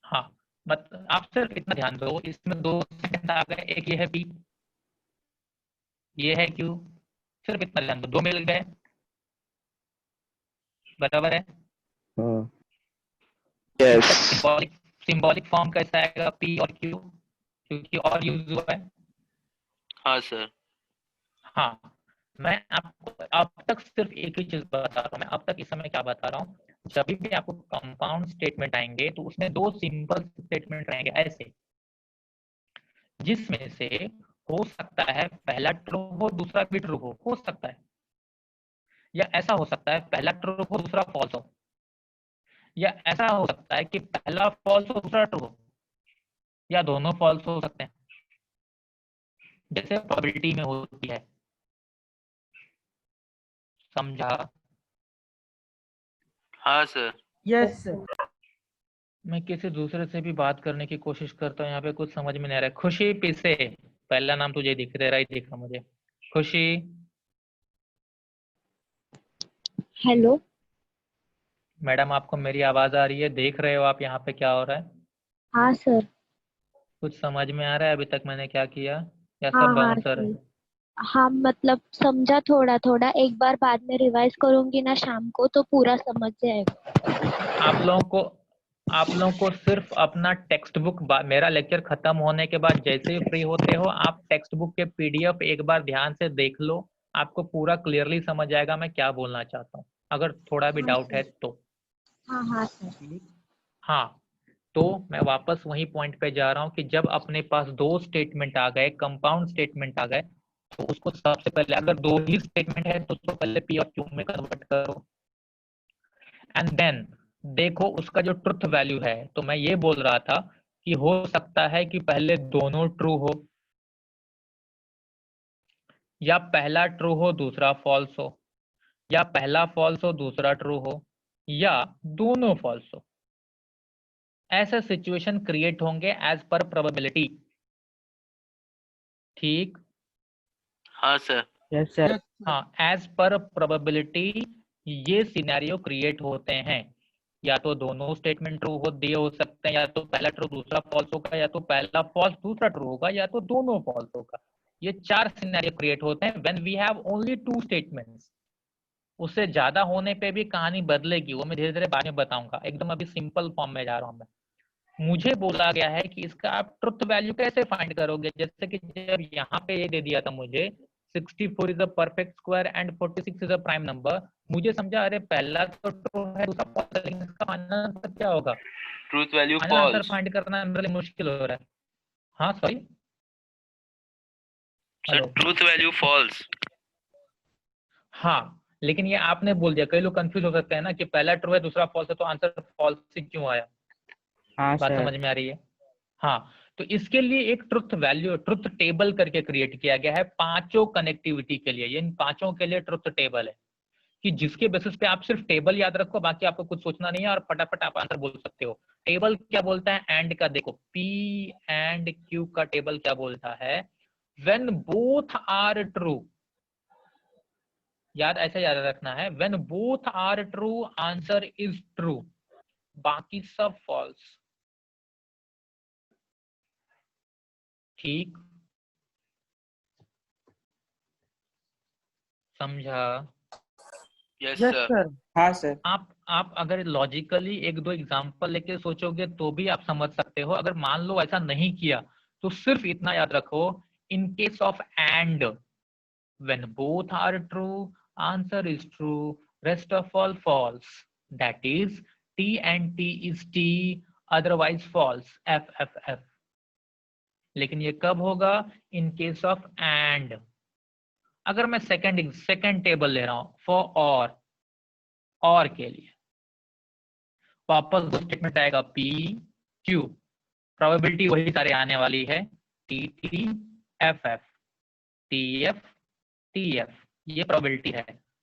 हाँ। मतलब आप सिर्फ इतना ध्यान दो, इसमें दो सेकंड आ गए, एक ये है P, ये है Q, सिर्फ इतना ध्यान दो, दो मिल गए, बराबर है। हाँ यस। सिंबॉलिक फॉर्म कैसा आएगा P और Q, क्योंकि और यूज हुआ है। हाँ सर। हाँ, मैं आपको अब तक सिर्फ एक ही चीज बता रहा हूँ। मैं अब तक इस समय क्या बता रहा हूँ, जब भी आपको कंपाउंड स्टेटमेंट आएंगे तो उसमें दो सिंपल स्टेटमेंट रहेंगे ऐसे, जिसमें से हो सकता है पहला ट्रू हो दूसरा भी ट्रू हो सकता है, या ऐसा हो सकता है पहला ट्रू हो दूसरा फॉल्स हो, या ऐसा हो सकता है कि पहला फॉल्स हो दूसरा ट्रू हो, या दोनों फॉल्स हो सकते हैं, जैसे प्रोबेबिलिटी में होती है। समझा? हाँ सर। Yes sir. मैं किसी दूसरे से भी बात करने की कोशिश करता हूँ, यहाँ पे कुछ समझ में नहीं आ रहा है। खुशी पीसे, पहला नाम तुझे दिख रहा ही दिख रहा मुझे। खुशी, हेलो। मैडम आपको मेरी आवाज आ रही है? देख रहे हो आप यहाँ पे क्या हो रहा है? हाँ सर। कुछ समझ में आ रहा है अभी तक मैंने क्या किया, या हाँ सब हाँ बाउंसर है? सर। हाँ मतलब समझा थोड़ा थोड़ा, एक बार बाद में रिवाइज करूंगी ना शाम को तो पूरा समझ जाएगा। आप लोगों को सिर्फ अपना टेक्स्ट बुक, मेरा लेक्चर खत्म होने के बाद जैसे ही फ्री होते हो आप टेक्स्ट बुक के पीडीएफ एक बार ध्यान से देख लो, आपको पूरा क्लियरली समझ आएगा मैं क्या बोलना चाहता हूँ, अगर थोड़ा भी हाँ डाउट है सर। तो। हाँ हाँ सर। हाँ, तो मैं वापस वही पॉइंट पे जा रहा हूँ कि जब अपने पास दो स्टेटमेंट आ गए, कंपाउंड स्टेटमेंट आ गए, तो उसको सबसे पहले, अगर दो ही स्टेटमेंट है तो उसको पहले पी और क्यू में कन्वर्ट करो, एंड देन देखो उसका जो ट्रुथ वैल्यू है। तो मैं ये बोल रहा था कि हो सकता है कि पहले दोनों ट्रू हो, या पहला ट्रू हो दूसरा फॉल्स हो, या पहला फॉल्स हो दूसरा ट्रू हो, या दोनों फॉल्स हो। ऐसे सिचुएशन क्रिएट होंगे एज पर प्रोबेबिलिटी। ठीक? हाँ सर। Yes sir. हाँ, एज पर प्रोबेबिलिटी ये सिनेरियो क्रिएट होते हैं। या तो दोनों स्टेटमेंट ट्रू हो दिए हो सकते हैं, या तो पहला ट्रू दूसरा फॉल्स होगा, या तो पहला फॉल्स दूसरा ट्रू होगा, या तो दोनों फॉल्स होगा। ये चार सिनेरियो क्रिएट होते हैं when we have only two statements. उससे ज्यादा होने पे भी कहानी बदलेगी, वो मैं धीरे धीरे बाद में बताऊंगा। एकदम अभी सिंपल फॉर्म में जा रहा हूँ मैं। मुझे बोला गया है कि इसका आप ट्रुथ वैल्यू कैसे फाइंड करोगे, जैसे कि जब यहाँ पे ये दे दिया था मुझे 64 is a perfect square and 46 is a prime number, मुझे समझा अरे पहला तो ट्रू है दूसरा फॉल्स है, लेकिन इसका फाइनल आंसर क्या होगा? Truth value final answer false. Find करना मेरे लिए मुश्किल हो रहा है। हाँ sorry, sir hello. Truth value false. हाँ, लेकिन ये आपने बोल दिया, कई लोग कंफ्यूज हो सकते हैं ना कि पहला ट्रू है दूसरा फॉल्स है, तो आंसर फॉल्स ही क्यों आया? हाँ बात सर। समझ में आ रही है? हाँ, तो इसके लिए एक ट्रुथ वैल्यू, ट्रुथ टेबल करके क्रिएट किया गया है पांचों कनेक्टिविटी के लिए। ये इन पांचों के लिए ट्रुथ टेबल है, कि जिसके बेसिस पे आप सिर्फ टेबल याद रखो, बाकी आपको कुछ सोचना नहीं है और फटाफट आप आंसर बोल सकते हो। टेबल क्या बोलता है? एंड का देखो, पी एंड क्यू का टेबल क्या बोलता है? व्हेन बोथ आर ट्रू, याद ऐसे याद रखना है, when both are true answer is true, बाकी सब फॉल्स। ठीक? समझा? Yes yes sir. सर। हाँ सर। आप अगर लॉजिकली एक दो एग्जांपल लेके सोचोगे तो भी आप समझ सकते हो। अगर मान लो ऐसा नहीं किया तो सिर्फ इतना याद रखो, in case of and, when both are true answer is true, rest of all false, that is T and T is T, otherwise false, F F F. लेकिन ये कब होगा? In case of and. अगर मैं second table ले रहा हूं for और के लिए, वापस दो स्टेटमेंट आएगा, पी क्यू, प्रोबेबिलिटी वही सारे आने वाली है, T T F F, T F T F, ये प्रोबेबिलिटी है।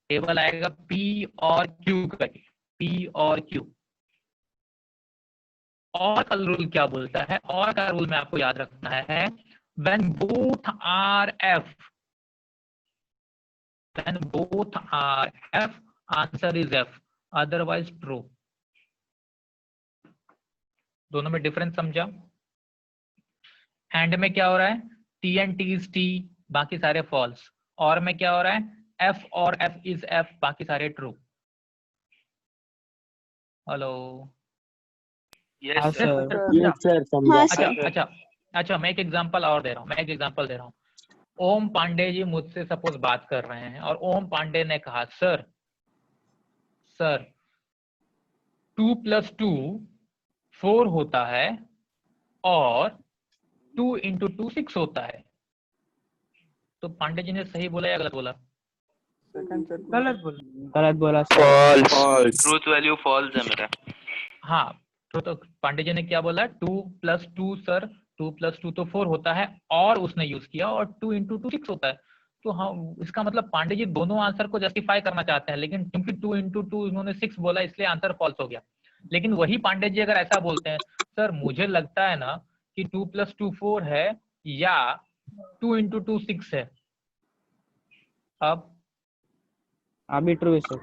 टेबल आएगा पी और क्यू करके, पी और क्यू। और का रूल क्या बोलता है? और का रूल में आपको याद रखना है, when both are F, when both are F answer is F, otherwise true. दोनों में डिफरेंस समझा? एंड में क्या हो रहा है? T and T is T, बाकी सारे फॉल्स। और में क्या हो रहा है? एफ और एफ इज एफ, बाकी सारे ट्रू। हेलो? यस हाँ सर। सर। यस सर समझा। हाँ अच्छा सर। अच्छा अच्छा, मैं एक एग्जांपल और दे रहा हूँ, ओम पांडे जी मुझसे सपोज बात कर रहे हैं और ओम पांडे ने कहा सर 2 + 2 4 होता है और 2 × 2 6 होता है। तो पांडे जी ने सही बोला या गलत बोला? गलत बोला sir. False. Truth value false है मेरा। हाँ तो पांडे जी ने क्या बोला? 2 + 2 सर 2 + 2 तो 4 होता है और उसने यूज किया और 2 × 2 6 होता है। तो हाँ इसका मतलब पांडे जी दोनों आंसर को जस्टिफाई करना चाहते हैं, लेकिन क्योंकि 2 × 2 उन्होंने 6 बोला इसलिए आंसर फॉल्स हो गया। लेकिन वही पांडे जी अगर ऐसा बोलते हैं सर मुझे लगता है ना कि 2 + 2 4 है या 2 × 2 6 है, अब अभी ट्रू है सर।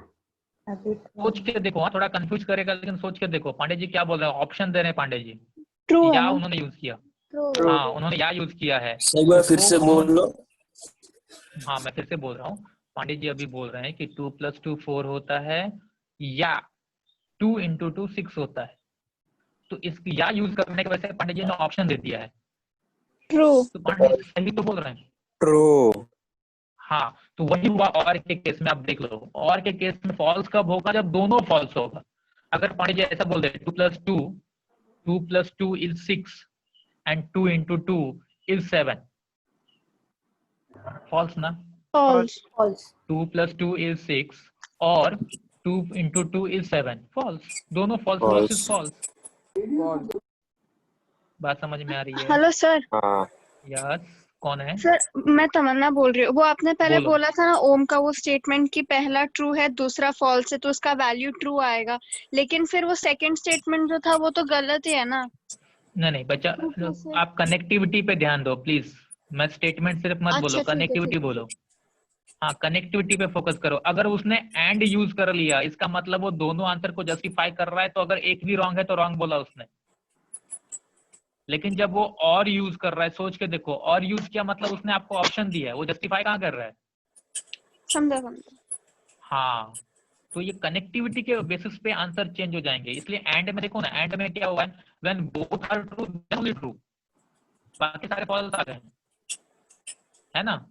सोच के देखो। हाँ थोड़ा कंफ्यूज करेगा लेकिन सोच के देखो। पांडे जी क्या बोल रहे हैं? ऑप्शन दे रहे हैं पांडे जी। ट्रू है या ना? उन्होंने यूज किया? ट्रू। हाँ उन्होंने या यूज किया है। एक बार फिर तो से बोल लो। हाँ मैं फिर से बोल रहा हूँ। पांडे जी अभी बोल रहे हैं कि 2 + 2 4 होता है या 2 × 2 6 होता है। तो इसकी या यूज करने की वजह से पांडे जी ने ऑप्शन दे दिया है। ट्रू। तो पांडे जी सही तो बोल रहे हैं। ट्रू। हाँ तो वही हुआ और के केस में। आप देख लो और के केस में फॉल्स कब होगा? जब दोनों फॉल्स होगा। अगर पांडे जी ऐसा बोल दे 2 + 2 is 6 and 2 × 2 is 7, फॉल्स ना? फॉल्स। 2 + 2 is 6 और 2 × 2 is 7, फॉल्स। दोनों फॉल्स वर्सेस फॉल्स। बात समझ में आ रही है? Hello sir. हाँ। यस कौन है? सर मैं तमन्ना बोल रही हूँ। वो आपने पहले बोलो। बोला था ना ओम का वो स्टेटमेंट कि पहला ट्रू है दूसरा फॉल्स है तो उसका वैल्यू ट्रू आएगा, लेकिन फिर वो सेकंड स्टेटमेंट जो था वो तो गलत ही है ना। नहीं बच्चा, True कैसे? आप कनेक्टिविटी पे ध्यान दो प्लीज। मैं स्टेटमेंट सिर्फ मत बोलो, अच्छा ठीक है कनेक्टिविटी ठीक है। बोलो। हाँ कनेक्टिविटी पे फोकस करो। अगर उसने एंड यूज कर लिया इसका मतलब वो दोनों आंसर को जस्टिफाई कर रहा है। तो अगर एक भी रॉन्ग है तो रॉन्ग बोला उसने। लेकिन जब वो और यूज कर रहा है, सोच के देखो, और यूज किया मतलब उसने आपको ऑप्शन दिया है, वो जस्टिफाई कहाँ कर रहा है? समझा समझा। हाँ तो ये कनेक्टिविटी के बेसिस पे आंसर चेंज हो जाएंगे। इसलिए एंड में देखो ना, एंड में क्या हुआ है? When both are true then only true, बाकी सारे फॉल्स आ गए, है ना?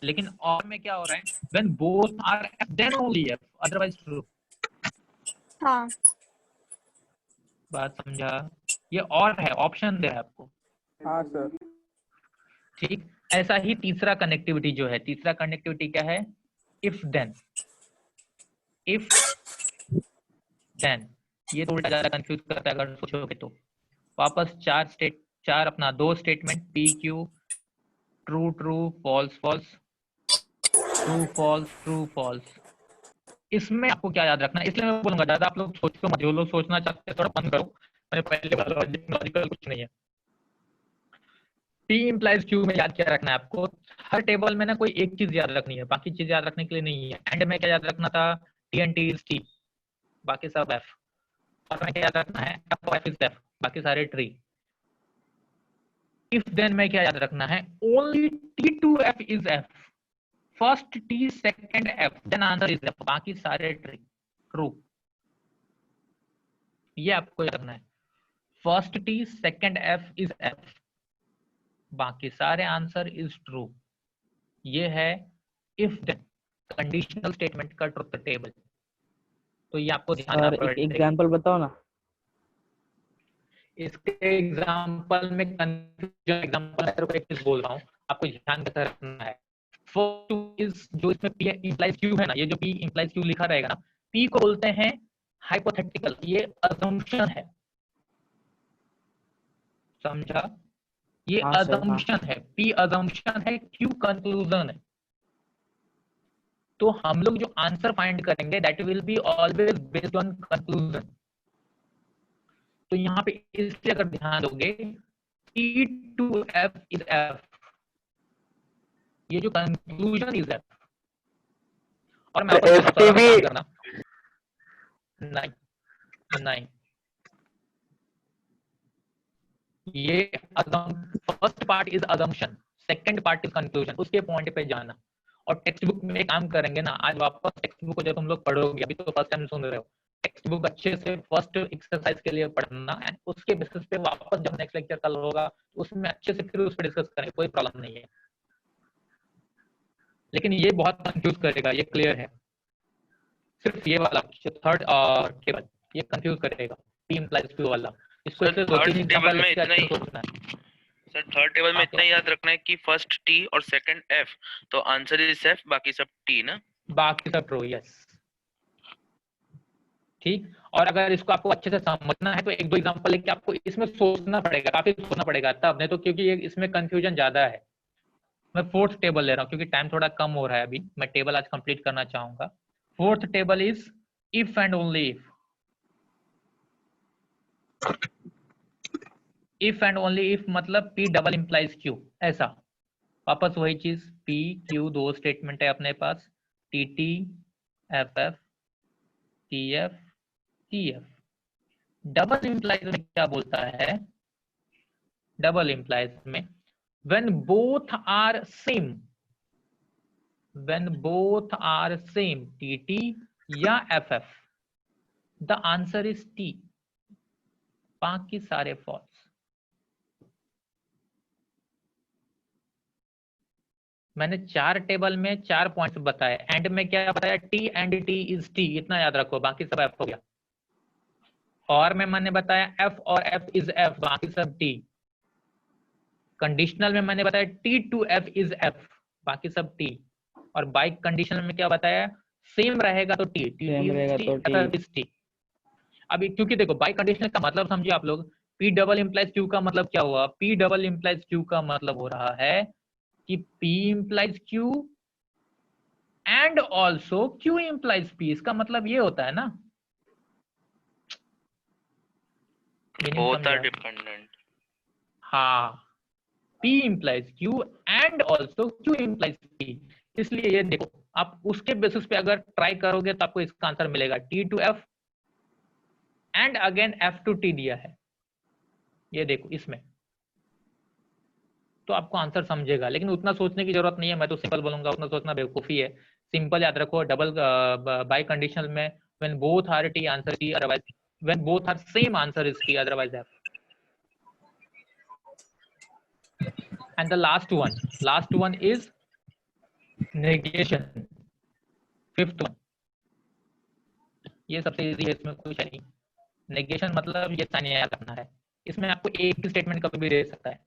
लेकिन और में क्या हो रहा है? When both are F then only F, otherwise true. हाँ बात समझा? ये और है, ऑप्शन दे है आपको। हाँ सर। ठीक। ऐसा ही तीसरा कनेक्टिविटी जो है, तीसरा कनेक्टिविटी क्या है? If then. इफ देन ये थोड़ा ज्यादा कंफ्यूज करता है अगर सोचोगे तो। वापस चार अपना दो statement P Q, true true false false, true false true false. इसमें आपको क्या याद रखना है? इसलिए मैं बोलूंगा ज्यादा आप लोग सोचो मत। जो लोग सोचना चाहते हैं थोड़ा बंद करो। मैंने पहले बोला लॉजिकल कुछ नहीं है। P implies Q में याद क्या रखना है आपको? हर टेबल में ना कोई एक चीज याद रखनी है, बाकी चीज याद रखने के लिए नहीं है। एंड में क्या याद रखना था? T and T is T, बाकी सब F। और में क्या याद रखना है? F or F is F, बाकी सारे ट्री। इफ देन में क्या याद रखना है? Only T to F is F, first T second F then answer is F, बाकी सारे ट्री ट्रू। ये आपको याद रखना है। First T second F is F, बाकी सारे आंसर इज ट्रू। ये है इफ देन कंडीशनल स्टेटमेंट का ट्रुथ टेबल। तो ये आपको ध्यान सर रखना एक एग्जांपल बताओ ना। इसके एग्जांपल में कंफ्यूजन एग्जांपल है, एक चीज बोल रहा हूँ आपको ध्यान रखना है। फर्स्ट इज जो इसमें P implies Q है ना, ये जो P implies Q लिखा रहेगा ना, P को बोलते हैं हाइपोथेटिकल, ये असम्पशन है। समझा? ये हाँ सर, हाँ। असम्पशन है। P असम्पशन है, Q कंक्लूजन है। तो हम लोग जो आंसर फाइंड करेंगे that will be always based on conclusion. तो यहाँ पे इसलिए अगर ध्यान दोगे T to F is F, ये जो कंक्लूजन इज F। और मैं आपको FTV करना नहीं, ये first part is assumption, second part is conclusion. उसके पॉइंट पे जाना। और टेक्स्ट बुक में काम करेंगे ना, आज वापस टेक्स्ट बुक को जब तुम लोग पढ़ोगे, अभी तो फर्स्ट टाइम सुन रहे हो, टेक्स्ट बुक अच्छे से फर्स्ट एक्सरसाइज के लिए पढ़ना एंड उसके बेसिस पे वापस जब नेक्स्ट लेक्चर कल होगा उसमें अच्छे से फिर उस पर डिस्कस करें, कोई प्रॉब्लम नहीं है। लेकिन ये बहुत कंफ्यूज करेगा, ये क्लियर है। सिर्फ ये वाला थर्ड टेबल ये कंफ्यूज करेगा, P implies Q वाला। इसको सर ऐसे दो तीन थर्ड टेबल एग्जांपल में इसके इतना अच्छे ही, से सोचना है। सर थर्ड टेबल में हाँ, इतना याद रखना है कि फर्स्ट T और सेकंड F, तो आंसर इज F, बाकी सब T ना। बाकी सब ट्रू, यस। ठीक, और अगर इसको आपको अच्छे से समझना है तो एक दो एग्जांपल लेके आपको इसमें सोचना पड़ेगा, काफी सोचना पड़ेगा तब, नहीं तो क्योंकि ये इसमें कंफ्यूजन ज्यादा है। मैं फोर्थ टेबल ले रहा हूँ क्योंकि टाइम थोड़ा कम हो रहा है अभी, मैं टेबल आज कंप्लीट करना चाहूंगा। Fourth table is if and only if. If and only if मतलब P डबल इंप्लाइज Q, ऐसा। वापस वही चीज, P Q दो स्टेटमेंट है अपने पास, TT FF TF TF। Double implies में क्या बोलता है, डबल इंप्लाइज में when both are same, when both are same TT या FF, the answer is T, बाकी सारे फॉल्स। मैंने चार टेबल में चार पॉइंट्स बताए, एंड में क्या बताया, T and T is T, इतना याद रखो, बाकी सब F हो गया। और में मैंने बताया F or F is F, बाकी सब T। कंडीशनल में मैंने बताया T to F is F, बाकी सब T। और बाई कंडीशनल में क्या बताया, सेम रहेगा तो T, सेम रहेगा तो T। Is T। अभी क्योंकि देखो बाई कंडीशनल का मतलब समझिए आप लोग, P डबल इंप्लाइज Q का मतलब क्या हुआ, P डबल इंप्लाइज Q का मतलब हो रहा है कि P implies Q and also Q implies P, इसका मतलब ये होता है ना। Meaning बोथ आर समझा? डिपेंडेंट। हाँ, P implies Q and also Q implies P। इसलिए ये देखो, आप उसके बेसिस पे अगर ट्राई करोगे तो आपको इसका आंसर मिलेगा T to F and again F to T दिया है, ये देखो इसमें, तो आपको आंसर समझेगा। लेकिन उतना सोचने की जरूरत नहीं है, मैं तो सिंपल बोलूंगा, उतना सोचना बेवकूफी है। सिंपल याद रखो, डबल बाई कंडीशनल में when both are T answer T, otherwise when both are same answer is T, otherwise F। And the last one is negation, fifth one. ये सबसे इजी है, इसमें कुछ है नहीं। नेगेशन मतलब ये साइन याद रखना है, इसमें आपको एक ही स्टेटमेंट कभी भी दे सकता है,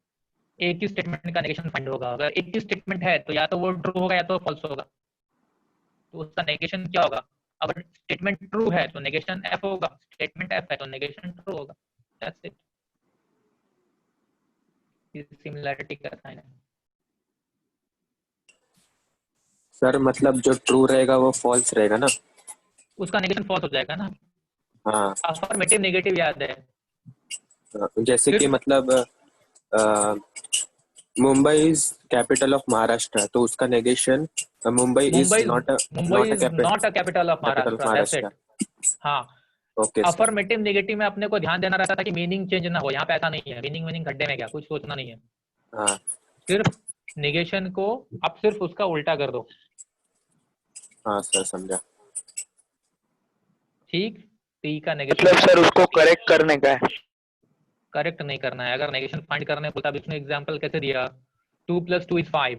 एक ही स्टेटमेंट का नेगेशन फाइंड होगा। अगर एक ही स्टेटमेंट है तो या तो वो ट्रू होगा या तो फॉल्स होगा, तो उसका नेगेशन क्या होगा। अगर स्टेटमेंट ट्रू है तो नेगेशन F होगा, स्टेटमेंट F है तो नेगेशन ट्रू होगा। दैट्स इट, सिमिलरिटी का साइन है। सर मतलब जो ट्रू रहेगा वो फॉल्स रहेगा ना। उसका नेगेशन फॉल्स हो जाएगा ना। हाँ, अफर्मेटिव नेगेटिव याद है, जैसे कि सिर्फ मतलब Mumbai is capital of Maharashtra, तो उसका negation Mumbai is not a capital of Maharashtra, that's it. हाँ, ओके सर। अफर्मेटिव नेगेटिव में अपने को ध्यान देना रहता था कि मीनिंग चेंज ना हो, यहाँ पे ऐसा नहीं है। मीनिंग गड्ढे में, क्या कुछ सोचना नहीं है। हाँ सिर्फ नेगेशन को आप सिर्फ उसका उल्टा कर दो। हाँ सर, समझा। ठीक, T का नेगेशन मतलब सर उसको करेक्ट करने का है। करेक्ट नहीं करना है। अगर नेगेशन फाइंड करने बोलता, इसने एग्जांपल कैसे दिया, 2 + 2 = 5,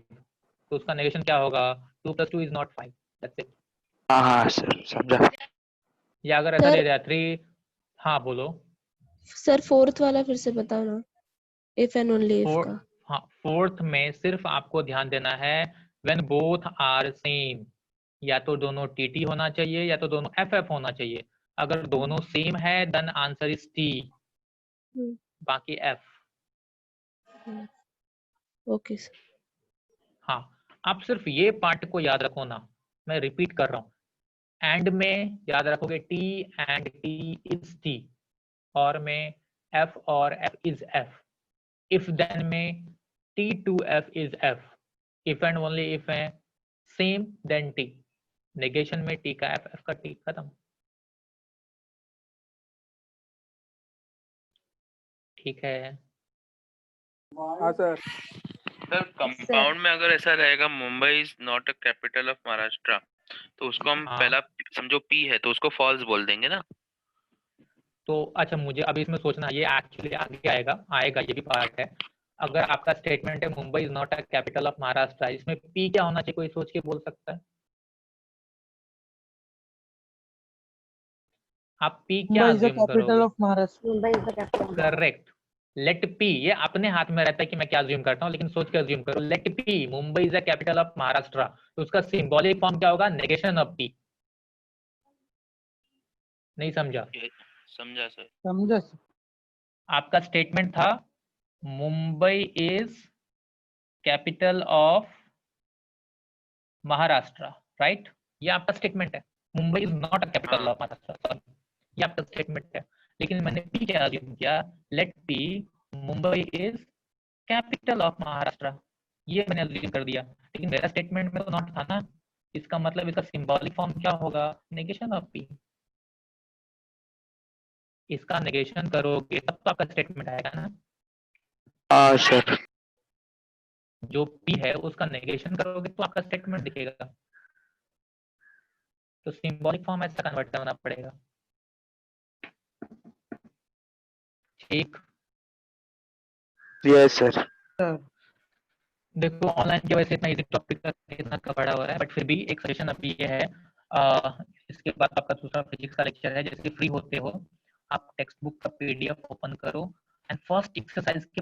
तो उसका नेगेशन क्या होगा, 2 + 2 = not 5, दैट्स इट। हाँ हाँ सर, समझा। या अगर ऐसा सर दे दिया 3, हाँ बोलो। सर फोर्थ वाला फिर से बताओ ना, इफ एंड ओनली इफ का। हाँ, फोर्थ में सिर्फ आपको ध्यान देना है व्हेन बोथ आर सेम, या तो दोनों TT होना चाहिए या तो दोनों FF होना चाहिए। अगर दोनों सेम है देन आंसर इज T, बाकी F। Okay sir. हाँ, आप सिर्फ ये पार्ट को याद रखो ना, मैं रिपीट कर रहा हूँ। एंड में याद रखोगे T and T is T, or में F or F is F। If then में T to F is F। If and only if है सेम देन T। नेगेशन में T का F, F का T, खत्म। ठीक है। हाँ सर। सर कंपाउंड में अगर ऐसा रहेगा Mumbai is not a capital of Maharashtra, तो उसको हम हाँ। पहला समझो P है तो उसको फॉल्स बोल देंगे ना। तो अच्छा, मुझे अभी इसमें सोचना, ये एक्चुअली आगे आएगा ये भी पार्ट है। अगर आपका स्टेटमेंट है Mumbai is not a capital of Maharashtra, इसमें पी क्या होना चाहिए, कोई सोच के बोल सकता है? आप पी क्या assume करोगे? Of Maharashtra. Mumbai is the capital. Correct. Let P, ये अपने हाथ में रहता है कि मैं क्या अज्यूम करता हूँ, लेकिन सोच के अज्यूम करो। Let P Mumbai is the capital of Maharashtra, तो उसका सिंबॉलिक फॉर्म क्या होगा? Negation of P. नहीं समझा? समझा सर। समझा सर। आपका स्टेटमेंट था Mumbai is capital of Maharashtra, right? ये आपका स्टेटमेंट है। Mumbai is not a capital of Maharashtra, ये आपका स्टेटमेंट है। लेकिन मैंने पी क्या अज्यूम किया? Let P Mumbai is capital of Maharashtra, ये मैंने अज्यूम कर दिया। लेकिन मेरा स्टेटमेंट में तो नॉट था ना, इसका मतलब इसका सिंबॉलिक फॉर्म क्या होगा? Negation of P. इसका नेगेशन करोगे तब तो आपका स्टेटमेंट आएगा ना। हाँ सर। जो पी है उसका नेगेशन करोगे तो आपका स्टेटमेंट दिखेगा। तो सिंबॉलिक फॉर्म ऐसा कन्वर्ट करना पड़ेगा। ठीक। Yes sir. देखो ऑनलाइन के वैसे इतना इजी टॉपिक इतना कवर हो रहा है, बट फिर भी एक सजेशन अभी ये है, इसके बाद आपका दूसरा फिजिक्स का लेक्चर है। जैसे फ्री होते हो आप टेक्स्ट बुक का PDF ओपन करो एंड फर्स्ट एक्सरसाइज के